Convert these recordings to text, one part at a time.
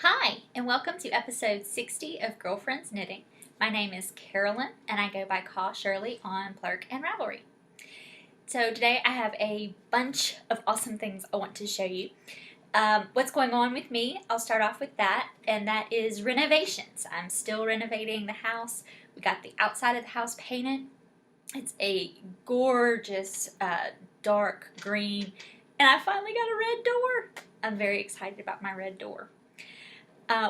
Hi, and welcome to episode 60 of Girlfriends Knitting. My name is Carolyn, and I go by Call Shirley on Plurk and Ravelry. So today I have a bunch of awesome things I want to show you. What's going on with me, I'll start off with that, and that is renovations. I'm still renovating the house. We got the outside of the house painted. It's a gorgeous dark green, and I finally got a red door. I'm very excited about my red door.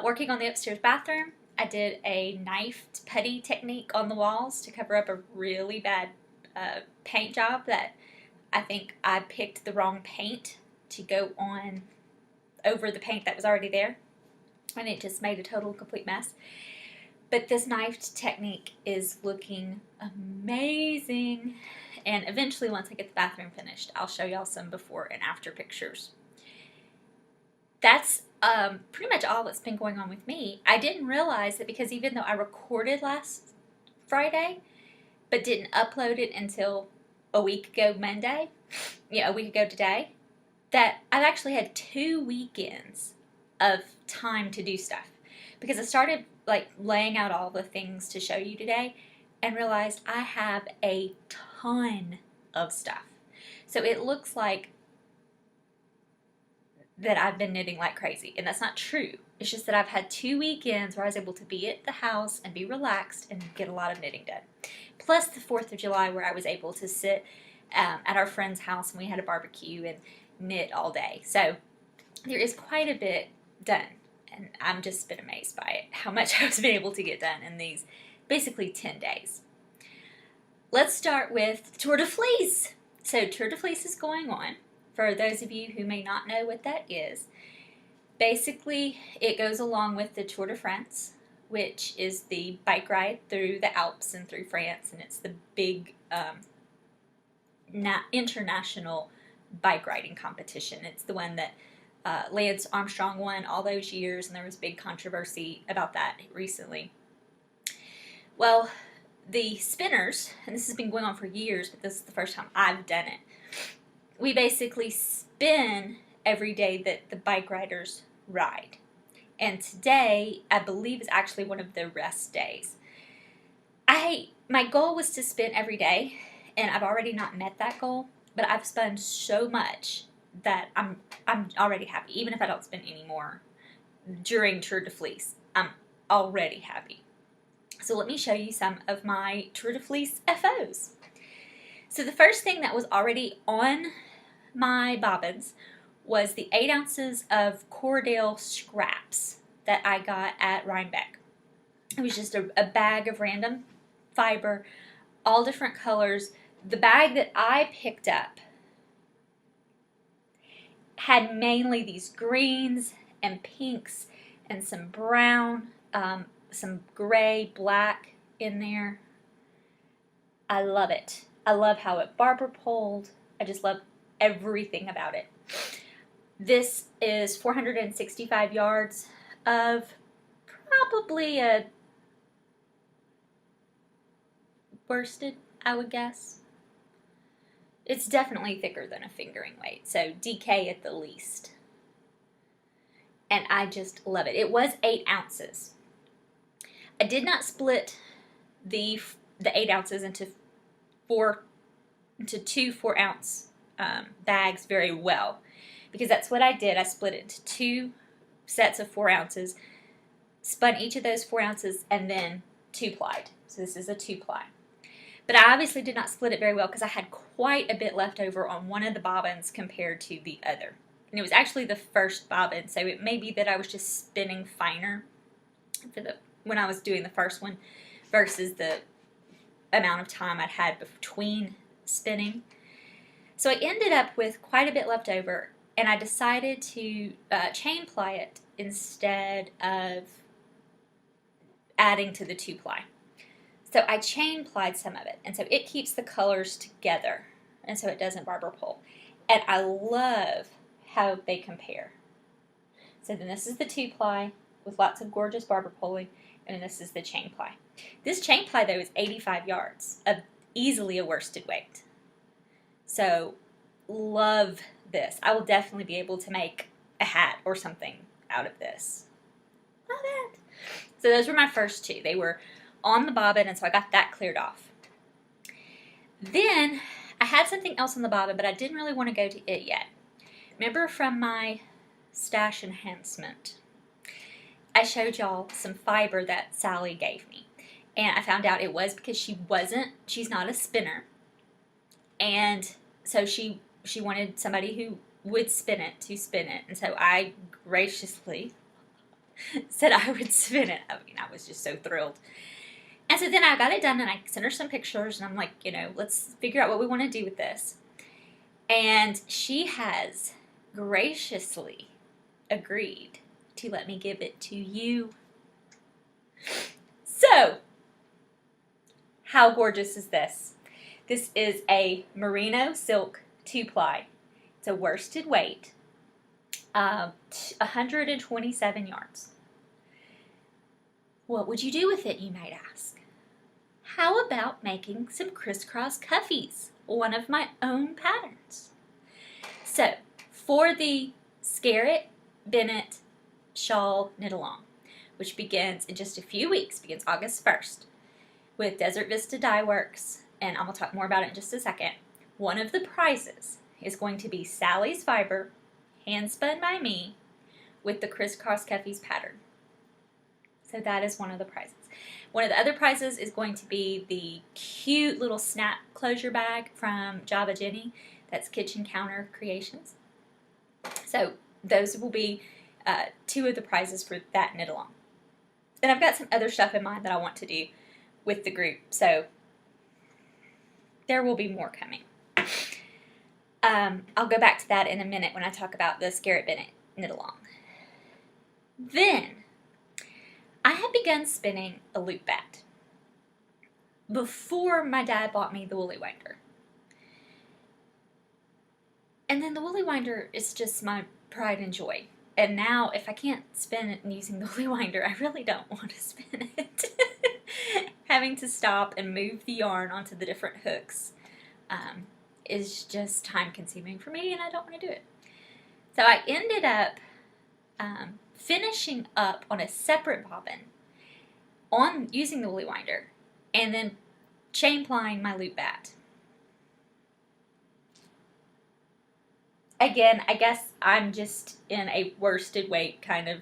Working on the upstairs bathroom, I did a knifed putty technique on the walls to cover up a really bad paint job that I think I picked the wrong paint to go on over the paint that was already there, and it just made a total complete mess. But this knifed technique is looking amazing, and eventually once I get the bathroom finished, I'll show y'all some before and after pictures. That's pretty much all that's been going on with me. I didn't realize that because even though I recorded last Friday, but didn't upload it until a week ago Monday, a week ago today, that I've actually had 2 weekends of time to do stuff. Because I started laying out all the things to show you today and realized I have a ton of stuff. So it looks like that I've been knitting like crazy, and that's not true. It's just that I've had 2 weekends where I was able to be at the house and be relaxed and get a lot of knitting done. Plus the 4th of July where I was able to sit at our friend's house and we had a barbecue and knit all day. So there is quite a bit done, and I'm just been amazed by it, how much I've been able to get done in these basically 10 days. Let's start with Tour de Fleece. So Tour de Fleece is going on. For those of you who may not know what that is, basically it goes along with the Tour de France, which is the bike ride through the Alps and through France, and it's the big international bike riding competition. It's the one that Lance Armstrong won all those years, and there was big controversy about that recently. Well, the spinners, and this has been going on for years, but this is the first time I've done it, we basically spin every day that the bike riders ride. And today, I believe, is actually one of the rest days. My goal was to spin every day, and I've already not met that goal, but I've spun so much that I'm already happy. Even if I don't spin any more during Tour de Fleece, I'm already happy. So let me show you some of my Tour de Fleece FOs. So the first thing that was already on my bobbins was the 8 ounces of Cordale scraps that I got at Rhinebeck. It was just a bag of random fiber, all different colors. The bag that I picked up had mainly these greens and pinks and some brown, some gray, black in there. I love it. I love how it barber poled. I just love everything about it. This is 465 yards of probably a worsted, I would guess. It's definitely thicker than a fingering weight, so DK at the least. And I just love it. It was 8 ounces. I did not split the 8 ounces into two 4-ounce bags very well, because that's what I did. I split it into 2 sets of 4 ounces, spun each of those 4 ounces, and then 2-plied. So this is a 2-ply. But I obviously did not split it very well because I had quite a bit left over on one of the bobbins compared to the other. And it was actually the first bobbin, so it may be that I was just spinning finer when I was doing the first one versus the amount of time I'd had between spinning. So I ended up with quite a bit left over, and I decided to chain ply it instead of adding to the 2-ply. So I chain plied some of it, and so it keeps the colors together, and so it doesn't barber pole. And I love how they compare. So then this is the 2-ply with lots of gorgeous barber poling, and then this is the chain ply. This chain ply, though, is 85 yards of easily a worsted weight. So love this. I will definitely be able to make a hat or something out of this. it. So those were my first two. They were on the bobbin, and so I got that cleared off. Then I had something else on the bobbin, but I didn't really want to go to it yet. Remember from my stash enhancement, I showed y'all some fiber that Sally gave me. And I found out it was because she's not a spinner. And so she wanted somebody who would spin it to spin it. And so I graciously said I would spin it. I mean, I was just so thrilled. And so then I got it done, and I sent her some pictures, and I'm like, let's figure out what we want to do with this. And she has graciously agreed to let me give it to you. So, how gorgeous is this? This is a merino silk 2-ply. It's a worsted weight, 127 yards. What would you do with it, you might ask? How about making some crisscross cuffies, one of my own patterns? So, for the Scarrett Bennett Shawl Knit Along, which begins in just a few weeks, begins August 1st, with Desert Vista Dye Works, and I'm going to talk more about it in just a second. One of the prizes is going to be Sally's Fiber, hand spun by me, with the crisscross cuffies pattern. So that is one of the prizes. One of the other prizes is going to be the cute little snap closure bag from Java Jenny. That's Kitchen Counter Creations. So those will be two of the prizes for that knit along. And I've got some other stuff in mind that I want to do with the group. So there will be more coming. I'll go back to that in a minute when I talk about the Scarrett Bennett knit along. Then I had begun spinning a loop bat before my dad bought me the Woolly Winder. And then the Woolly Winder is just my pride and joy. And now if I can't spin it using the Woolly Winder, I really don't want to spin it. Having to stop and move the yarn onto the different hooks is just time consuming for me, and I don't want to do it. So I ended up finishing up on a separate bobbin on using the Woolly Winder, and then chain plying my loop bat. Again, I guess I'm just in a worsted weight kind of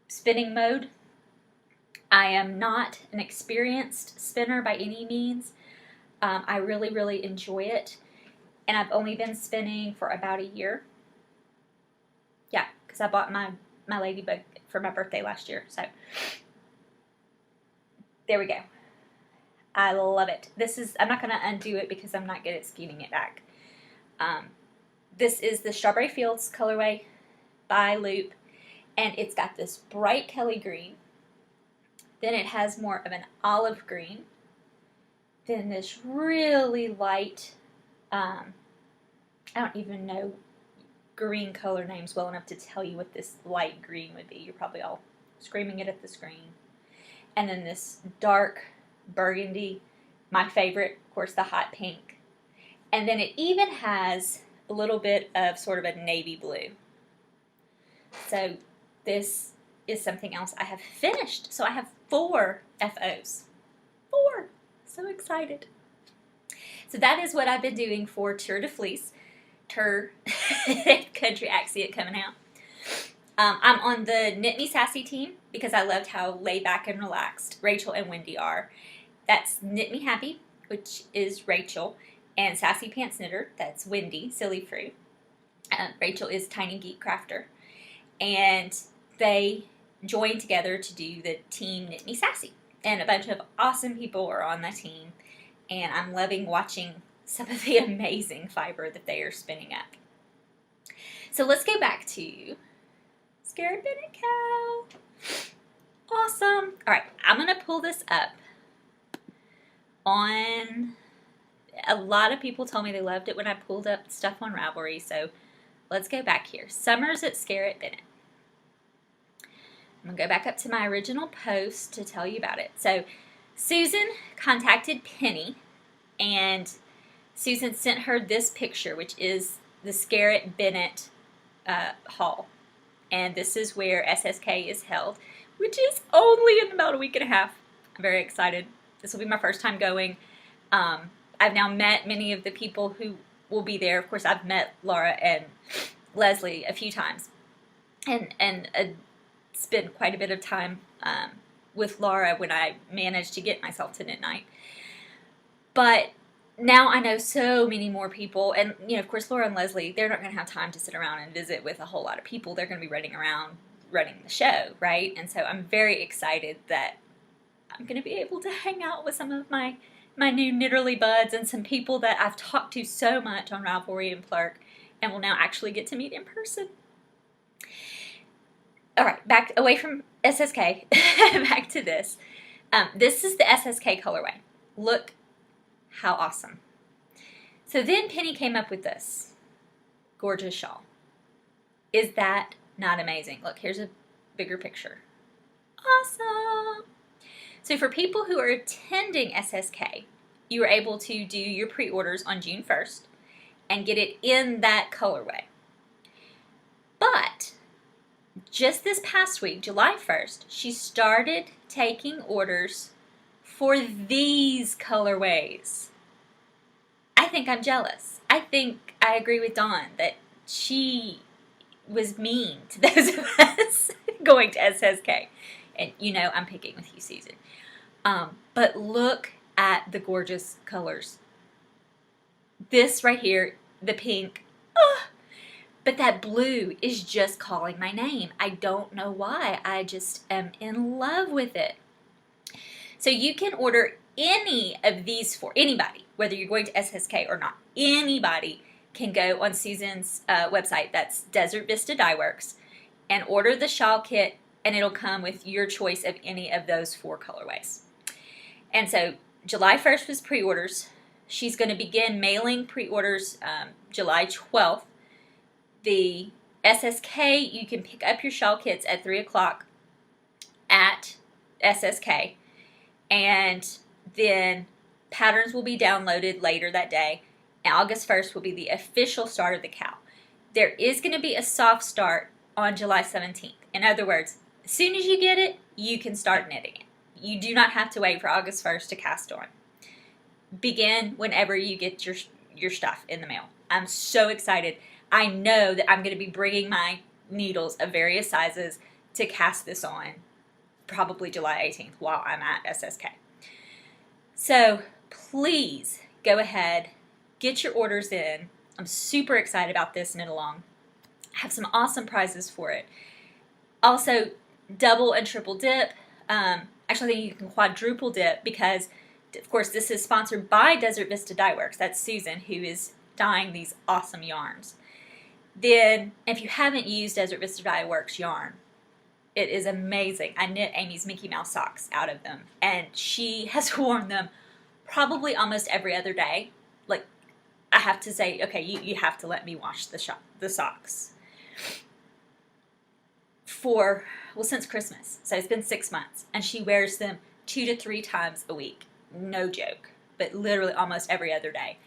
spinning mode. I am not an experienced spinner by any means. I really, really enjoy it, and I've only been spinning for about a year. Yeah, because I bought my ladybug for my birthday last year. So there we go. I love it. I'm not going to undo it because I'm not good at skeeting it back. This is the Strawberry Fields colorway by Loop, and it's got this bright Kelly green. Then it has more of an olive green. Then this really light, I don't even know green color names well enough to tell you what this light green would be. You're probably all screaming it at the screen. And then this dark burgundy, my favorite, of course, the hot pink. And then it even has a little bit of sort of a navy blue. So this is something else I have finished. So I have 4 FOs. 4! So excited. So that is what I've been doing for Tour de Fleece. Country accent coming out. I'm on the Knit Me Sassy team because I loved how laid back and relaxed Rachel and Wendy are. That's Knit Me Happy, which is Rachel, and Sassy Pants Knitter, that's Wendy, Silly Fruit. Rachel is Tiny Geek Crafter. And they joined together to do the Team Knit Me Sassy. And a bunch of awesome people are on the team, and I'm loving watching some of the amazing fiber that they are spinning up. So let's go back to Scarrett Bennett Cow. Awesome. All right, I'm going to pull this up on, a lot of people told me they loved it when I pulled up stuff on Ravelry, so let's go back here. Summers at Scarrett Bennett. I'm going to go back up to my original post to tell you about it. So Susan contacted Penny, and Susan sent her this picture, which is the Scarrett Bennett haul. and this is where SSK is held, which is only in about a week and a half. I'm very excited. This will be my first time going. I've now met many of the people who will be there. Of course, I've met Laura and Leslie a few times, and spent quite a bit of time with Laura when I managed to get myself to Knit Night. But now I know so many more people, and of course, Laura and Leslie, they're not going to have time to sit around and visit with a whole lot of people. They're going to be running around running the show, right? And so I'm very excited that I'm going to be able to hang out with some of my new Knitterly buds and some people that I've talked to so much on Ravelry and Plurk, and will now actually get to meet in person. All right, back away from SSK, back to this. This is the SSK colorway. Look how awesome. So then Penny came up with this gorgeous shawl. Is that not amazing? Look, here's a bigger picture. Awesome. So for people who are attending SSK, you were able to do your pre-orders on June 1st and get it in that colorway. But just this past week, July 1st, she started taking orders for these colorways. I think I'm jealous. I think I agree with Dawn that she was mean to those of us going to SSK. And I'm picking with you, Susan. But look at the gorgeous colors. This right here, the pink, but that blue is just calling my name. I don't know why. I just am in love with it. So you can order any of these for anybody, whether you're going to SSK or not. Anybody can go on Susan's website, that's Desert Vista Dye Works, and order the shawl kit, and it'll come with your choice of any of those 4 colorways. And so July 1st was pre-orders. She's going to begin mailing pre-orders July 12th. The SSK, you can pick up your shawl kits at 3 o'clock at SSK, and then patterns will be downloaded later that day. And August 1st will be the official start of the cowl. There is going to be a soft start on July 17th. In other words, as soon as you get it, you can start knitting it. You do not have to wait for August 1st to cast on. Begin whenever you get your stuff in the mail. I'm so excited. I know that I'm going to be bringing my needles of various sizes to cast this on probably July 18th while I'm at SSK. So please go ahead, get your orders in. I'm super excited about this knit along. I have some awesome prizes for it. Also, double and triple dip. Actually, I think you can quadruple dip because, of course, this is sponsored by Desert Vista Dye Works. That's Susan, who is dyeing these awesome yarns. Then, if you haven't used Desert Vista Dye Works yarn, it is amazing. I knit Amy's Mickey Mouse socks out of them, and she has worn them probably almost every other day. Like, I have to say, okay, you have to let me wash the socks. Since Christmas. So it's been 6 months, and she wears them 2 to 3 times a week. No joke, but literally almost every other day.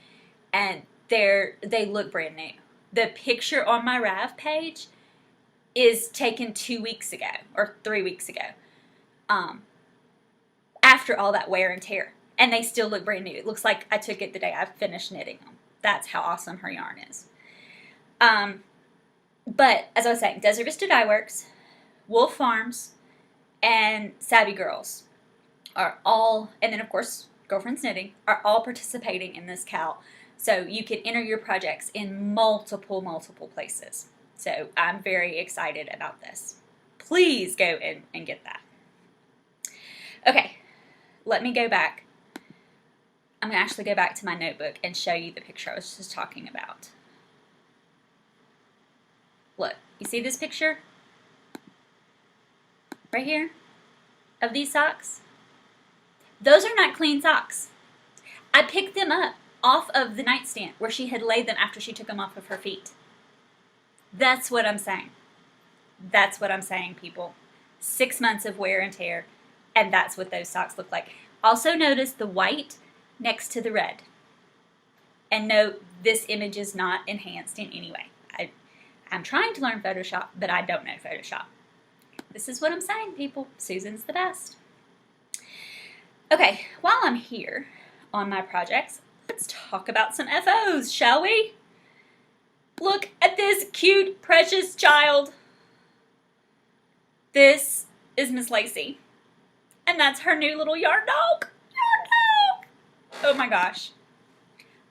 And they look brand new. The picture on my Rav page is taken 2 weeks ago or 3 weeks ago. After all that wear and tear, and they still look brand new. It looks like I took it the day I finished knitting them. That's how awesome her yarn is. But as I was saying, Desert Vista Dye Works, Wolf Farms, and Savvy Girls are all, and then of course Girlfriends Knitting, are all participating in this cowl. So you can enter your projects in multiple places. So I'm very excited about this. Please go and get that. Okay, let me go back. I'm going to actually go back to my notebook and show you the picture I was just talking about. Look, you see this picture? Right here? Of these socks? Those are not clean socks. I picked them up off of the nightstand where she had laid them after she took them off of her feet. That's what I'm saying. That's what I'm saying, people. 6 months of wear and tear, and that's what those socks look like. Also notice the white next to the red. And note, this image is not enhanced in any way. I'm trying to learn Photoshop, but I don't know Photoshop. This is what I'm saying, people. Susan's the best. Okay, while I'm here on my projects, let's talk about some FOs, shall we? Look at this cute, precious child. This is Miss Lacey. And that's her new little yarn dog. Yarn dog! Oh my gosh.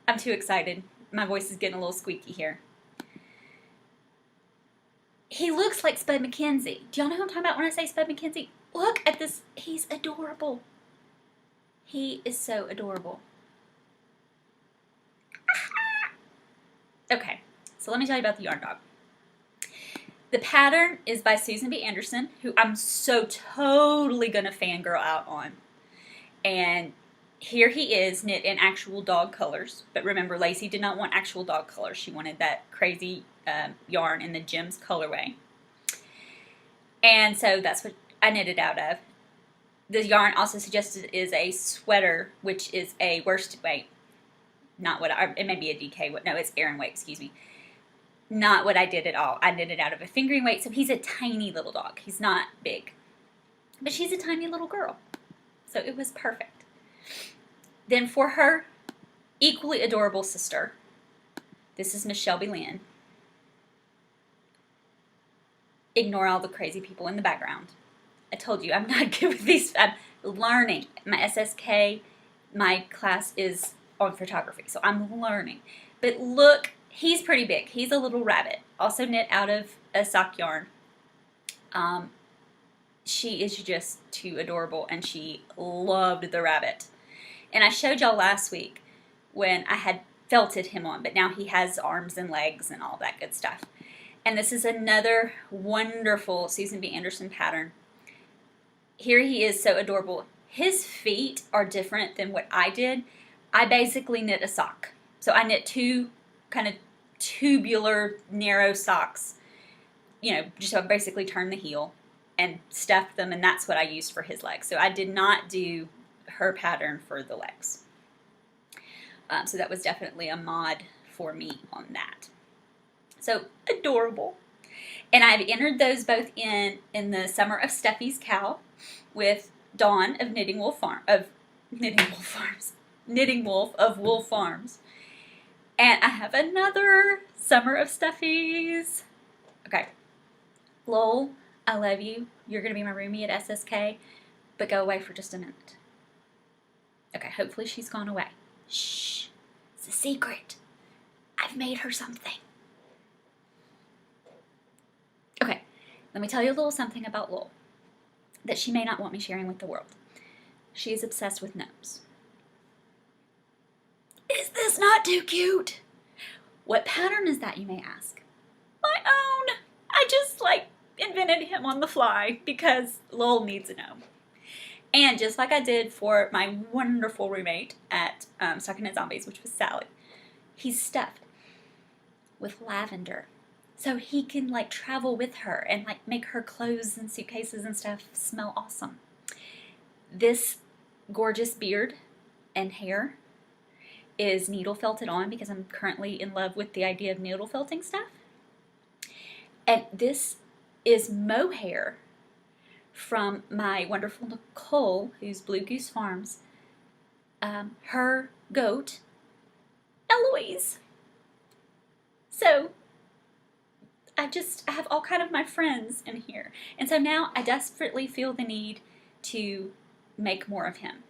I'm too excited. My voice is getting a little squeaky here. He looks like Spud McKenzie. Do y'all know who I'm talking about when I say Spud McKenzie? Look at this. He's adorable. He is so adorable. Okay, so let me tell you about the yarn dog. The pattern is by Susan B. Anderson, who I'm so totally going to fangirl out on. And here he is, knit in actual dog colors. But remember, Lacey did not want actual dog colors. She wanted that crazy yarn in the Gems colorway. And so that's what I knitted out of. The yarn also suggested is a sweater, which is a worsted weight. Not what it may be a DK. No, it's Aran weight, excuse me. Not what I did at all. I knitted out of a fingering weight, so he's a tiny little dog. He's not big. But she's a tiny little girl. So it was perfect. Then for her equally adorable sister, this is Miss Shelby Lynn. Ignore all the crazy people in the background. I told you, I'm not good with these. I'm learning. My SSK, my class is on photography, so I'm learning. But look, he's pretty big. He's a little rabbit. Also knit out of a sock yarn. She is just too adorable, and she loved the rabbit. And I showed y'all last week when I had felted him on, but now he has arms and legs and all that good stuff. And this is another wonderful Susan B. Anderson pattern. Here he is, so adorable. His feet are different than what I did. I basically knit a sock. So I knit two kind of tubular, narrow socks. You know, just so I basically turn the heel and stuffed them, and that's what I used for his legs. So I did not do her pattern for the legs. So that was definitely a mod for me on that. So adorable. And I've entered those both in the Summer of Steffi's Cow with Dawn of Knitting Wolf of Wool Farms. And I have another Summer of Steffi's. Okay. Lowell, I love you. You're going to be my roomie at SSK, but go away for just a minute. Okay, hopefully she's gone away. Shh. It's a secret. I've made her something. Okay, let me tell you a little something about Lowell that she may not want me sharing with the world. She is obsessed with gnomes. Is this not too cute? What pattern is that, you may ask? My own. I just invented him on the fly because Lowell needs a gnome. And just like I did for my wonderful roommate at Stocking Knit Zombies, which was Sally, he's stuffed with lavender. So he can travel with her and make her clothes and suitcases and stuff smell awesome. This gorgeous beard and hair is needle felted on because I'm currently in love with the idea of needle felting stuff. And this is mohair from my wonderful Nicole, who's Blue Goose Farms, her goat, Eloise. So I have all kind of my friends in here. And so now I desperately feel the need to make more of him.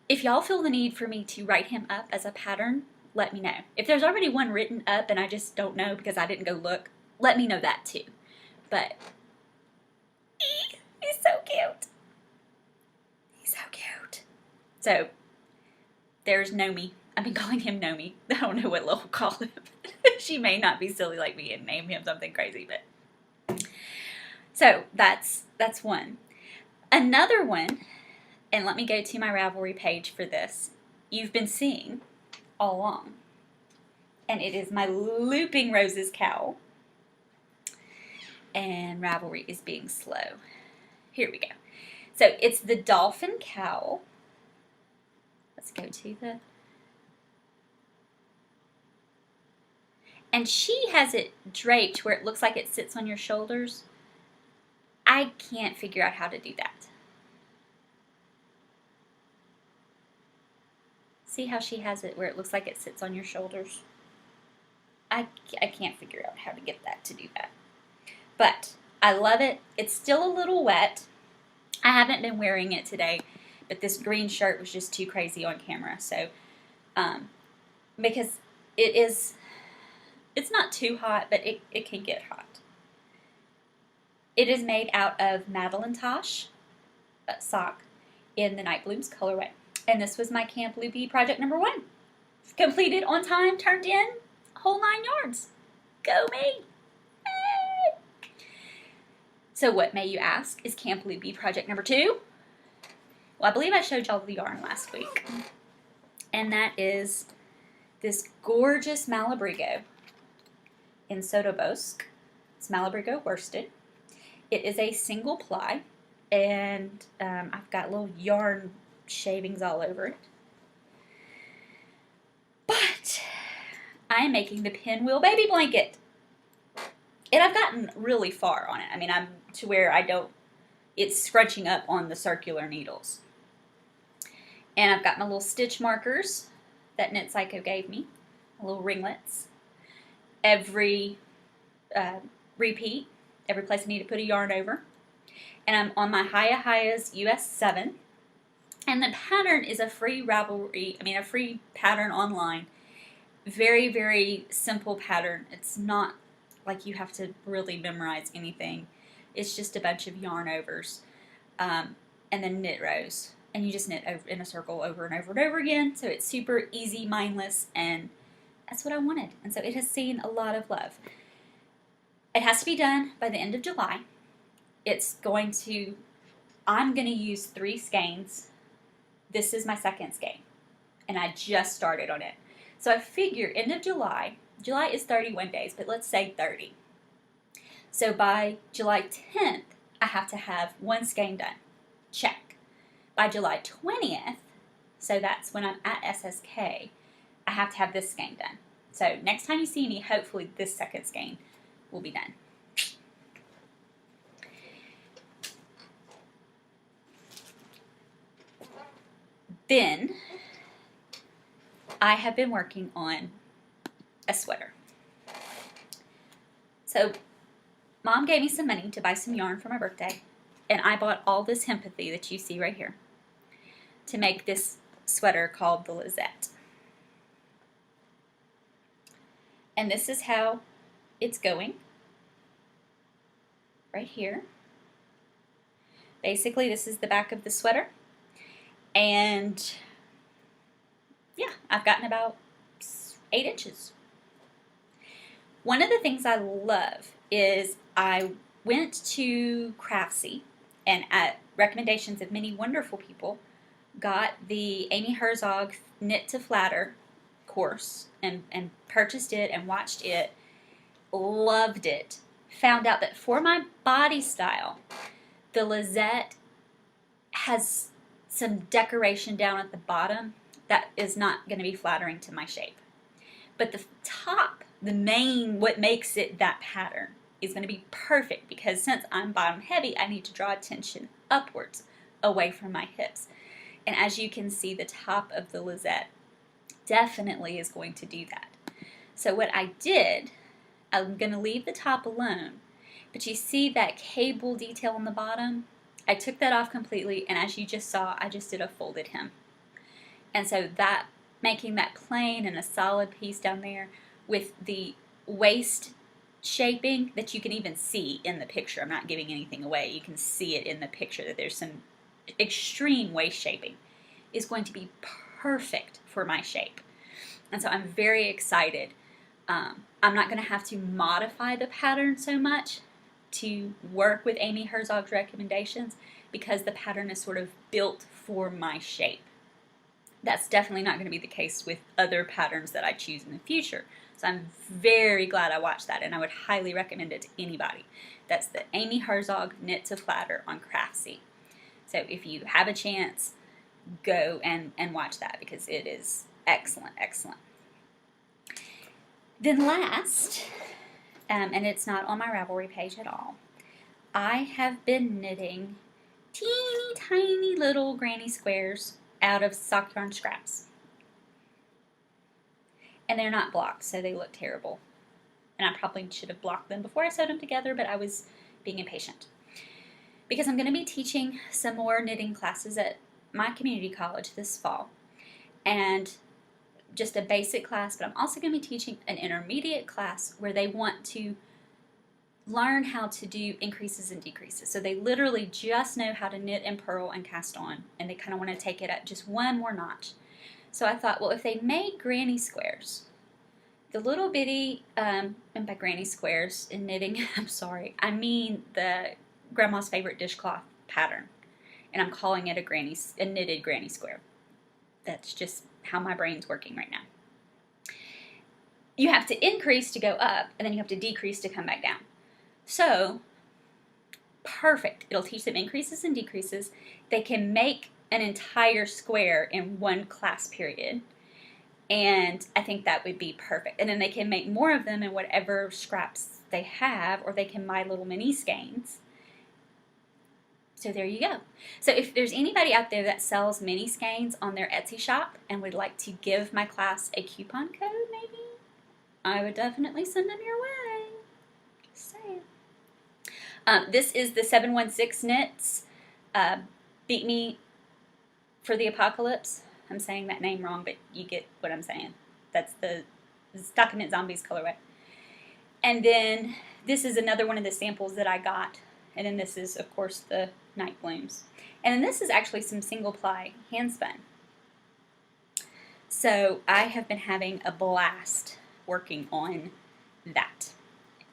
If y'all feel the need for me to write him up as a pattern, let me know. If there's already one written up and I just don't know because I didn't go look, let me know that too. But he's so cute. He's so cute. So there's Nomi. I've been calling him Nomi. I don't know what Lowell will call him. She may not be silly like me and name him something crazy, but so that's one. Another one, and let me go to my Ravelry page for this. You've been seeing all along, and it is my Looping Roses cowl. And Ravelry is being slow. Here we go. So it's the dolphin cowl. Let's go to the... And she has it draped where it looks like it sits on your shoulders. I can't figure out how to do that. See how she has it where it looks like it sits on your shoulders? I can't figure out how to get that to do that. But I love it. It's still a little wet. I haven't been wearing it today, but this green shirt was just too crazy on camera. So, because it's not too hot, but it can get hot. It is made out of Madeline Tosh sock in the Night Blooms colorway. And this was my Camp Loopy project number 1. Completed on time, turned in, whole 9 yards. Go me! Hey. So what, may you ask, is Camp Loopy project number 2? Well, I believe I showed y'all the yarn last week. And that is this gorgeous Malabrigo in Sotobosk. It's Malabrigo worsted. It is a single ply, and I've got little yarn shavings all over it. But I am making the Pinwheel baby blanket. And I've gotten really far on it. I mean, I'm to where it's scrunching up on the circular needles. And I've got my little stitch markers that Knit Psycho gave me, my little ringlets. Every repeat, every place I need to put a yarn over. And I'm on my Hiya US 7. And the pattern is a free a free pattern online. Very, very simple pattern. It's not like you have to really memorize anything. It's just a bunch of yarn overs and then knit rows. And you just knit over in a circle over and over and over again. So it's super easy, mindless, and that's what I wanted. And so it has seen a lot of love. It has to be done by the end of July. I'm going to use 3 skeins. This is my second skein. And I just started on it. So I figure end of July is 31 days, but let's say 30. So by July 10th, I have to have 1 skein done. Check. By July 20th, so that's when I'm at SSK, I have to have this skein done. So next time you see me, hopefully this second skein will be done. Then I have been working on a sweater. So Mom gave me some money to buy some yarn for my birthday, and I bought all this hempathy that you see right here to make this sweater called the Lizette. And this is how it's going right here. Basically, this is the back of the sweater. And yeah, I've gotten about 8 inches. One of the things I love is I went to Craftsy and at recommendations of many wonderful people, got the Amy Herzog Knit to Flatter course and purchased it and watched it, loved it. Found out that for my body style, the Lizette has some decoration down at the bottom that is not going to be flattering to my shape. But the top, what makes it that pattern is going to be perfect because since I'm bottom heavy, I need to draw attention upwards away from my hips. And as you can see, the top of the Lizette definitely is going to do that. So what I did, I'm going to leave the top alone, but you see that cable detail on the bottom? I took that off completely, and as you just saw, I just did a folded hem. And so that, making that plain and a solid piece down there with the waist shaping that you can even see in the picture. I'm not giving anything away. You can see it in the picture that there's some extreme waist shaping is going to be perfect for my shape. And so I'm very excited. I'm not going to have to modify the pattern so much to work with Amy Herzog's recommendations because the pattern is sort of built for my shape. That's definitely not going to be the case with other patterns that I choose in the future. So I'm very glad I watched that, and I would highly recommend it to anybody. That's the Amy Herzog Knit to Flatter on Craftsy. So if you have a chance, go and watch that because it is excellent, excellent. Then last, and it's not on my Ravelry page at all, I have been knitting teeny tiny little granny squares out of sock yarn scraps. And they're not blocked, so they look terrible. And I probably should have blocked them before I sewed them together, but I was being impatient. Because I'm going to be teaching some more knitting classes at my community college this fall. And just a basic class, but I'm also going to be teaching an intermediate class where they want to learn how to do increases and decreases. So they literally just know how to knit and purl and cast on, and they kind of want to take it up just one more notch. So I thought, well, if they made granny squares, the little bitty, and by granny squares in knitting, I'm sorry, I mean the grandma's favorite dishcloth pattern, and I'm calling it a knitted granny square. That's just how my brain's working right now. You have to increase to go up, and then you have to decrease to come back down. So, perfect. It'll teach them increases and decreases. They can make an entire square in one class period, and I think that would be perfect. And then they can make more of them in whatever scraps they have, or they can buy little mini skeins. So there you go. So if there's anybody out there that sells mini skeins on their Etsy shop and would like to give my class a coupon code, maybe, I would definitely send them your way. Just saying. This is the 716 Knits Beat Me for the Apocalypse. I'm saying that name wrong, but you get what I'm saying. That's the Stocking Knit Zombies colorway. And then this is another one of the samples that I got. And then this is, of course, the Night Blooms. And then this is actually some single ply hand spun. So I have been having a blast working on that.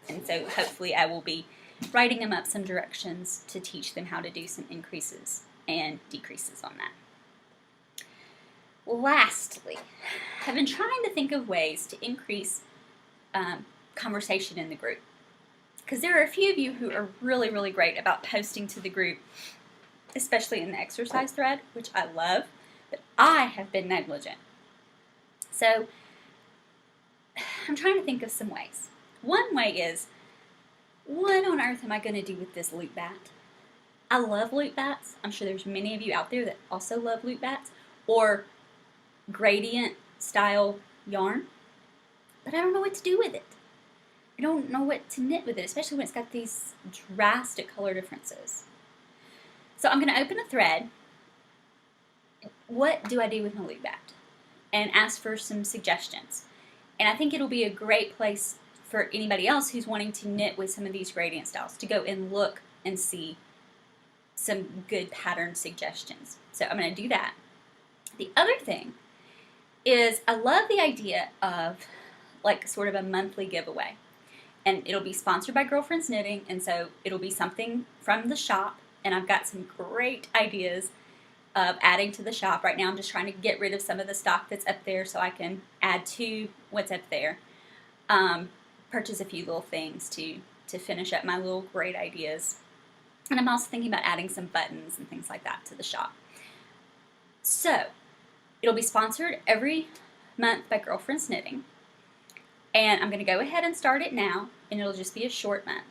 And so hopefully I will be writing them up some directions to teach them how to do some increases and decreases on that. Lastly, I've been trying to think of ways to increase conversation in the group. Because there are a few of you who are really, really great about posting to the group, especially in the exercise thread, which I love, but I have been negligent. So I'm trying to think of some ways. One way is, what on earth am I going to do with this loop bat? I love loop bats. I'm sure there's many of you out there that also love loop bats or gradient style yarn, but I don't know what to do with it. I don't know what to knit with it, especially when it's got these drastic color differences. So I'm going to open a thread. What do I do with my loop bat? And ask for some suggestions. And I think it'll be a great place for anybody else who's wanting to knit with some of these gradient styles to go and look and see some good pattern suggestions. So I'm going to do that. The other thing is I love the idea of like sort of a monthly giveaway. And it'll be sponsored by Girlfriends Knitting, and so it'll be something from the shop, and I've got some great ideas of adding to the shop. Right now I'm just trying to get rid of some of the stock that's up there so I can add to what's up there. Purchase a few little things to finish up my little great ideas. And I'm also thinking about adding some buttons and things like that to the shop. So, it'll be sponsored every month by Girlfriends Knitting. And I'm going to go ahead and start it now, and it'll just be a short month.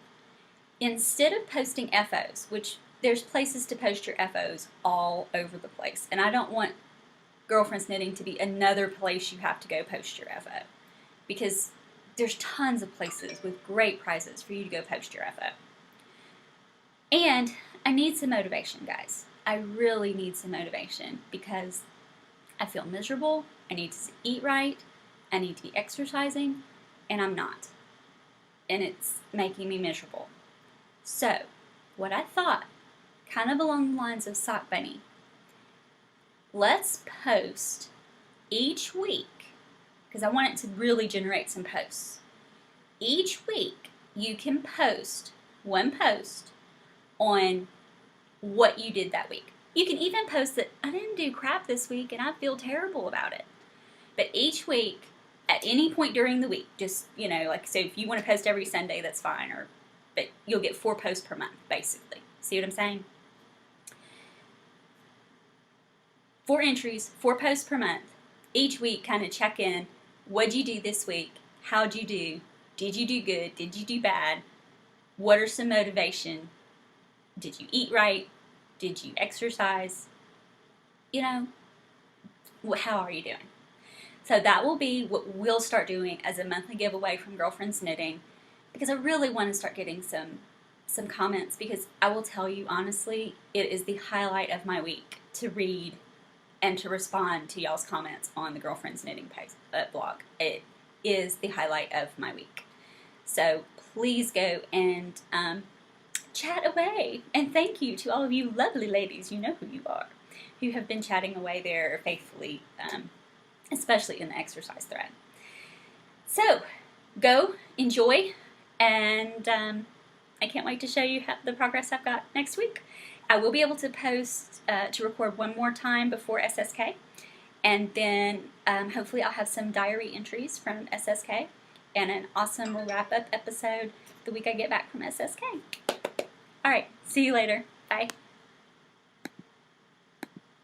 Instead of posting FOs, which there's places to post your FOs all over the place, and I don't want Girlfriends Knitting to be another place you have to go post your FO, because there's tons of places with great prizes for you to go post your FO. And I need some motivation, guys. I really need some motivation because I feel miserable, I need to eat right, I need to be exercising, and I'm not. And it's making me miserable. So, what I thought, kind of along the lines of Sock Bunny, let's post each week, because I want it to really generate some posts. Each week, you can post one post on what you did that week. You can even post that I didn't do crap this week and I feel terrible about it. But each week, at any point during the week, just, like, so if you want to post every Sunday, that's fine, but you'll get 4 posts per month, basically. See what I'm saying? 4 entries, 4 posts per month. Each week, kind of check in, what'd you do this week? How'd you do? Did you do good? Did you do bad? What are some motivation? Did you eat right? Did you exercise? You know, how are you doing? So that will be what we'll start doing as a monthly giveaway from Girlfriends Knitting, because I really want to start getting some comments, because I will tell you honestly, it is the highlight of my week to read and to respond to y'all's comments on the Girlfriends Knitting blog. It is the highlight of my week. So please go and chat away. And thank you to all of you lovely ladies, you know who you are, who have been chatting away there faithfully, especially in the exercise thread. So go, enjoy, and I can't wait to show you the progress I've got next week. I will be able to post, to record one more time before SSK, and then hopefully I'll have some diary entries from SSK and an awesome wrap-up episode the week I get back from SSK. All right, see you later. Bye.